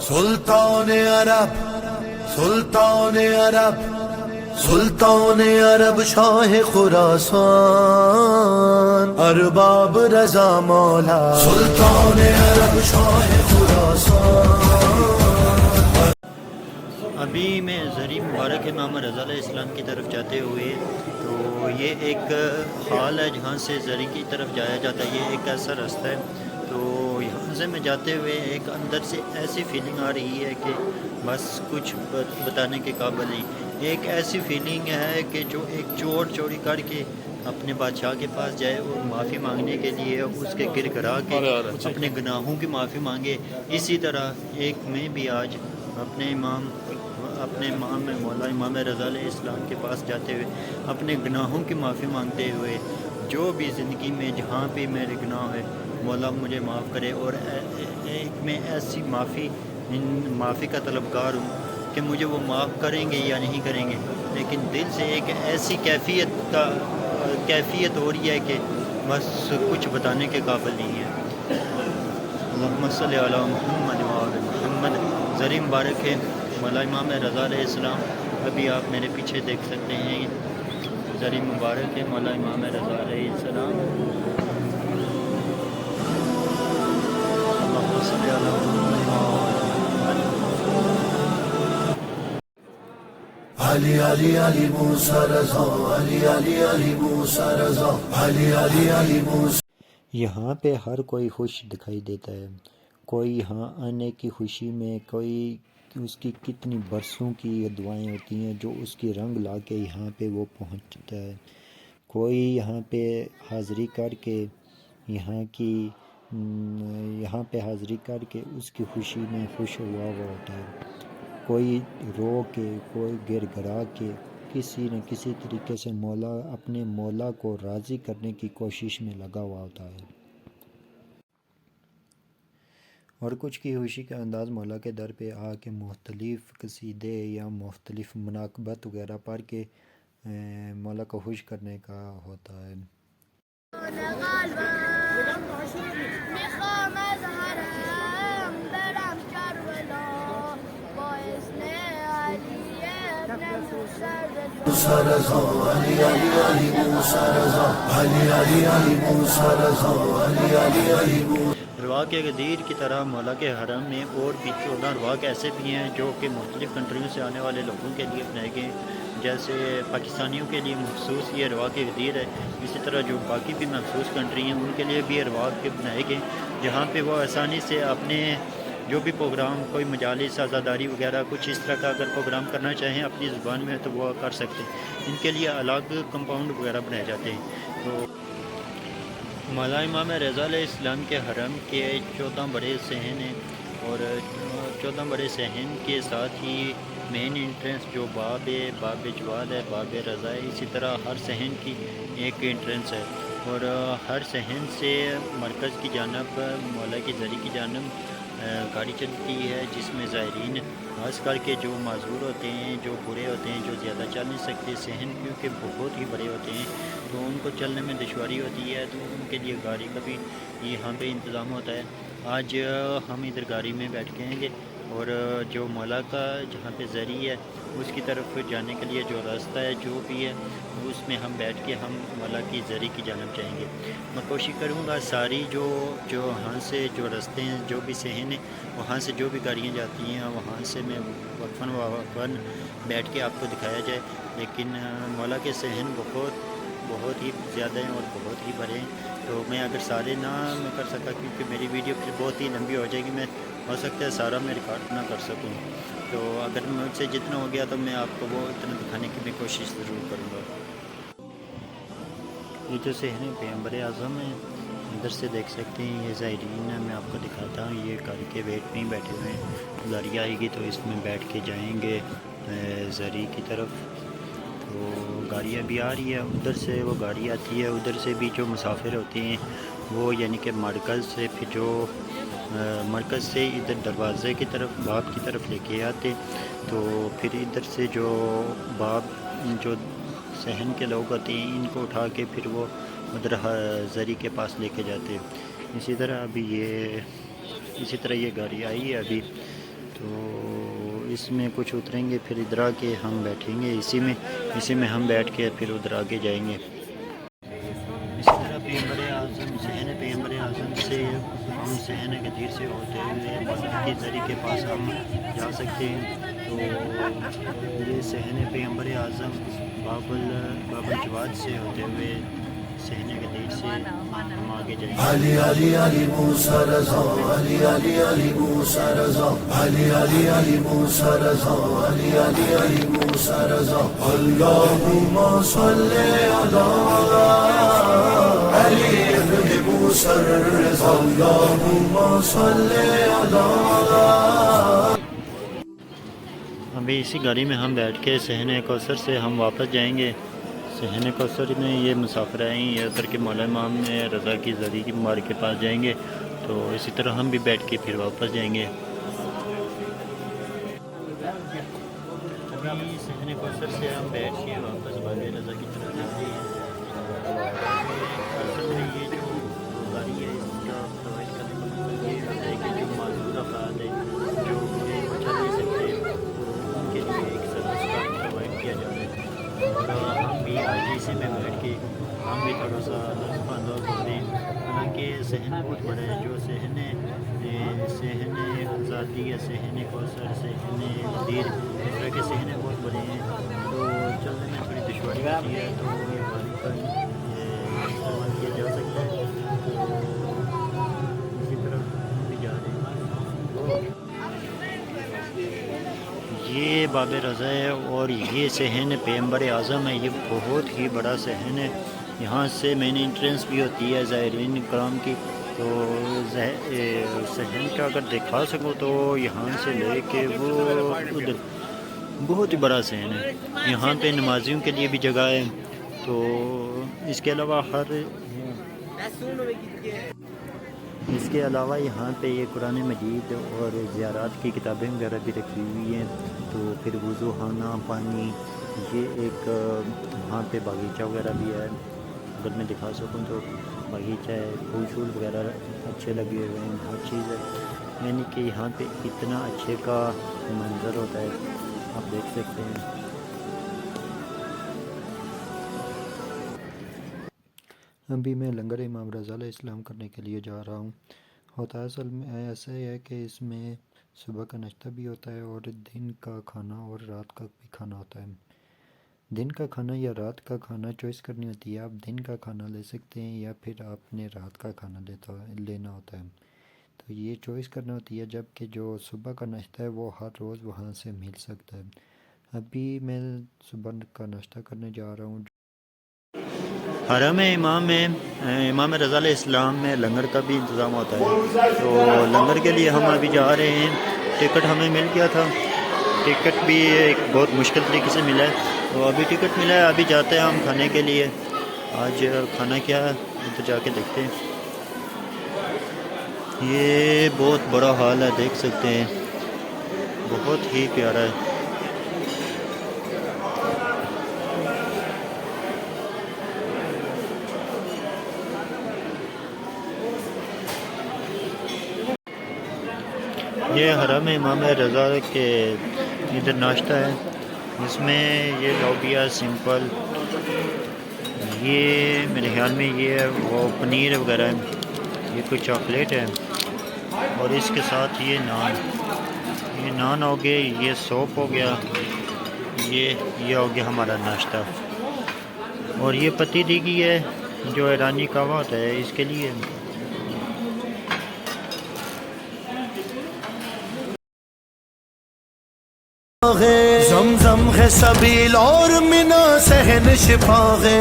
سلطان عرب سلطان عرب سلطان عرب شاہ خراسان ارباب رضا مولا سلطان عرب شاہ خراسان. ابھی میں زری مبارک امام رضا علیہ السلام کی طرف جاتے ہوئے تو یہ ایک حال ہے جہاں سے زری کی طرف جایا جاتا ہے. یہ ایک ایسا راستہ ہے تو یہاں سے میں جاتے ہوئے ایک اندر سے ایسی فیلنگ آ رہی ہے کہ بس کچھ بتانے کے قابل نہیں. ایک ایسی فیلنگ ہے کہ جو ایک چور چوری کر کے اپنے بادشاہ کے پاس جائے اور معافی مانگنے کے لیے اس کے گر گرا کے اپنے گناہوں کی معافی مانگے. اسی طرح ایک میں بھی آج اپنے امام مولا امام رضا علیہ السلام کے پاس جاتے ہوئے اپنے گناہوں کی معافی مانگتے ہوئے جو بھی زندگی میں جہاں پہ میرے گناہ ہے مولا مجھے معاف کرے. اور ایک میں ایسی معافی کا طلبگار ہوں کہ مجھے وہ معاف کریں گے یا نہیں کریں گے, لیکن دل سے ایک ایسی کیفیت ہو رہی ہے کہ بس کچھ بتانے کے قابل نہیں ہے. اللہم صلی علی محمد و آل محمد. زری مبارک ہے مولا امام رضا علیہ السلام. ابھی آپ میرے پیچھے دیکھ سکتے ہیں زری مبارک ہے مولا امام رضا علیہ السلام. اللہم صلی علی محمد و آل محمد. علی علی علی موسیٰ رضا علی علی علی موسیٰ رضا علی علی علی موسیٰ. یہاں پہ ہر کوئی خوش دکھائی دیتا ہے. کوئی یہاں آنے کی خوشی میں, کوئی اس کی کتنی برسوں کی دعائیں ہوتی ہیں جو اس کی رنگ لا کے یہاں پہ وہ پہنچتا ہے. کوئی یہاں پہ حاضری کر کے اس کی خوشی میں خوش ہوا ہوتا ہے. کوئی رو کے, کوئی گر گرا کے کسی نہ کسی طریقے سے اپنے مولا کو راضی کرنے کی کوشش میں لگا ہوا ہوتا ہے. اور کچھ کی خوشی کا انداز مولا کے در پہ آ کے مختلف قصیدے یا مختلف مناقبت وغیرہ پڑھ کے مولا کو خوش کرنے کا ہوتا ہے. موسیٰ رضا علی علی علی موسیٰ رضا علی علی علی موسیٰ رضا علی علی علی موسیٰ. رواق غدیر کی طرح مولا کے حرم میں اور بھی 14 رواق ایسے بھی ہیں جو کہ مختلف کنٹریوں سے آنے والے لوگوں کے لیے بنائے گئے. جیسے پاکستانیوں کے لیے مخصوص یہ رواق غدیر ہے, اسی طرح جو باقی بھی مخصوص کنٹری ہیں ان کے لیے بھی رواق بنائے گئے جہاں پہ وہ آسانی سے اپنے جو بھی پروگرام, کوئی مجالس عزاداری وغیرہ کچھ اس طرح کا اگر پروگرام کرنا چاہیں اپنی زبان میں تو وہ کر سکتے ہیں. ان کے لیے الگ کمپاؤنڈ وغیرہ بنائے جاتے ہیں. تو مولا امام رضا علیہ السلام کے حرم کے 14 بڑے صحن ہیں اور 14 بڑے صحن کے ساتھ ہی مین انٹرنس جو باب جواد ہے, باب رضا ہے, اسی طرح ہر صحن کی ایک انٹرنس ہے. اور ہر صحن سے مرکز کی جانب مولا کی زری کی جانب گاڑی چلتی ہے جس میں زائرین خاص کر کے جو معذور ہوتے ہیں, جو برے ہوتے ہیں, جو زیادہ چل نہیں سکتے, صحن کیونکہ بہت ہی بڑے ہوتے ہیں تو ان کو چلنے میں دشواری ہوتی ہے, تو ان کے لیے گاڑی کا بھی یہاں پہ انتظام ہوتا ہے. آج ہم ادھر گاڑی میں بیٹھ کے آئیں گے اور جو مولا کا جہاں پہ زری ہے اس کی طرف جانے کے لیے جو راستہ ہے جو بھی ہے اس میں ہم بیٹھ کے ہم مولا کی زری کی جانب جائیں گے. میں کوشش کروں گا ساری جو وہاں سے جو راستے ہیں, جو بھی صحن ہیں, وہاں سے جو بھی گاڑیاں جاتی ہیں وہاں سے میں وقفاً بیٹھ کے آپ کو دکھایا جائے. لیکن مولا کے صحن بہت ہی زیادہ ہیں اور بہت ہی بڑے ہیں, تو میں اگر سارے نہ میں کر سکا کیونکہ میری ویڈیو پھر بہت ہی لمبی ہو جائے گی, میں ہو سکتا ہے سارا میں ریکارڈ نہ کر سکوں. تو اگر مجھ سے جتنا ہو گیا تو میں آپ کو وہ اتنا دکھانے کی بھی کوشش ضرور کروں گا. یہ جو صحن پیغمبر اعظم ہیں ادھر سے دیکھ سکتے ہیں, یہ زائرین میں آپ کو دکھاتا ہوں, یہ گاڑی کے ویٹ میں ہی بیٹھے ہوئے ہیں. گاڑی آئے گی تو اس میں بیٹھ کے جائیں گے زری کی طرف. تو گاڑی ابھی آ رہی ہے, ادھر سے وہ گاڑی آتی ہے, ادھر سے بھی جو مسافر ہوتے ہیں وہ یعنی کہ مرکز سے پھر جو مرکز سے ادھر دروازے کی طرف باب کی طرف لے کے آتے, تو پھر ادھر سے جو باب جو صحن کے لوگ ہوتے ہیں ان کو اٹھا کے پھر وہ ادھر زری کے پاس لے کے جاتے. اسی طرح یہ گاڑی آئی ہے ابھی تو اس میں کچھ اتریں گے، پھر ادھر آ کے ہم بیٹھیں گے، اسی میں ہم بیٹھ کے پھر ادھر آگے جائیں گے۔ اسی طرح پیغمبر اعظم صحن پیغمبر اعظم سے ہم صحن غدیر سے ہوتے ہوئے مدد کی زری کے پاس ہم جا سکتے ہیں۔ تو یہ صحن پیغمبر اعظم باب الجواد سے ہوتے ہوئے صحن غدیر سے ہم آگے جائیں گے۔ علی علی علی موسیٰ رضا، علی علی علی موسیٰ رضا، علی علی علی موسیٰ رضا، علی علی علی موسیٰ رضا، اللہم صلی علی علی ابن موسیٰ رضا، اللہم صلی علی۔ ابھی اسی گاڑی میں ہم بیٹھ کے صحن کوثر سے ہم واپس جائیں گے۔ صحن کوثر میں یہ مسافر آئیں، یہ اتر کے مولا امام میں رضا کی زری کی مبارک کے پاس جائیں گے، تو اسی طرح ہم بھی بیٹھ کے پھر واپس جائیں گے۔ ابھی صحن کوثر سے ہم بیٹھ کے واپس باب رضا کی طرف جا رہے ہیں۔ اصل میں یہ جو گاڑی ہے اس کا پرووائڈ کرنے کا مطلب یہ ہوتا ہے کہ جو معذور افراد ہیں جو انہیں بچا نہیں سکتے، ان کے لیے ایک سروس کا پرووائڈ کیا جا رہا ہے، اور ہم بھی آج اسی میں بیٹھ کے ہم بھی تھوڑا سا لطف اندوز ہو رہے ہیں۔ حالانکہ صحن بہت بڑا ہے، جو صحن آزادی یا صحن کوثر، صحن غدیر، اس طرح کے صحن بہت بڑے ہیں، تو چلنے میں تھوڑی دشواری ہوتی ہے، تو یہ گاڑی کا استعمال کیا جا سکتا ہے۔ تو اسی طرح ہم بھی جا رہے ہیں۔ یہ باب رضا ہے اور یہ صحن پیغمبر اعظم ہے، یہ بہت ہی بڑا صحن ہے۔ یہاں سے مین انٹرنس بھی ہوتی ہے زائرین کرام کی، تو صحن کا اگر دکھا سکوں تو یہاں سے لے کے وہ ادھر بہت ہی بڑا صحن ہے۔ یہاں پہ نمازیوں کے لیے بھی جگہ ہے، تو اس کے علاوہ یہاں پہ یہ قرآن مجید اور زیارات کی کتابیں وغیرہ بھی رکھی ہوئی ہیں، تو پھر وضو خانہ، پانی، یہ ایک وہاں پہ باغیچہ وغیرہ بھی ہے، اگر میں دکھا سکوں تو باغیچہ ہے، پھول شول وغیرہ اچھے لگے ہوئے ہیں، ہر چیز ہے، یعنی کہ یہاں پہ اتنا اچھے کا منظر ہوتا ہے، آپ دیکھ سکتے ہیں۔ ابھی میں لنگر امام رضا علیہ السلام کرنے کے لیے جا رہا ہوں۔ ہوتا اصل میں ایسا ہی ہے کہ اس میں صبح کا ناشتہ بھی ہوتا ہے اور دن کا کھانا اور رات کا بھی کھانا ہوتا ہے۔ دن کا کھانا یا رات کا کھانا چوائس کرنی ہوتی ہے، آپ دن کا کھانا لے سکتے ہیں یا پھر آپ نے رات کا کھانا لینا ہوتا ہے، تو یہ چوائس کرنا ہوتی ہے، جبکہ جو صبح کا ناشتہ ہے وہ ہر روز وہاں سے مل سکتا ہے۔ ابھی میں صبح کا ناشتہ کرنے جا رہا ہوں۔ حرم امام رضا علیہ السلام میں لنگر کا بھی انتظام ہوتا ہے، تو لنگر کے لیے ہم ابھی جا رہے ہیں۔ ٹکٹ ہمیں مل گیا تھا، ٹکٹ بھی ایک بہت مشکل طریقے سے ملا ہے، تو ابھی ٹکٹ ملا ہے، ابھی جاتے ہیں ہم کھانے کے لیے۔ آج کھانا کیا ہے تو جا کے دیکھتے ہیں۔ یہ بہت بڑا ہال ہے، دیکھ سکتے ہیں، بہت ہی پیارا ہے۔ یہ حرم امام رضا کے ادھر ناشتہ ہے، اس میں یہ لوبیا سمپل، یہ میرے خیال میں یہ وہ پنیر وغیرہ ہے، یہ کوئی چاکلیٹ ہے، اور اس کے ساتھ یہ نان ہو گئے، یہ سوپ ہو گیا، یہ ہو گیا ہمارا ناشتہ، اور یہ پتی دی گئی ہے جو ایرانی قہوہ ہوتا ہے اس کے لیے۔ زمزم ہے سبیل اور منا صحن شفا ہے،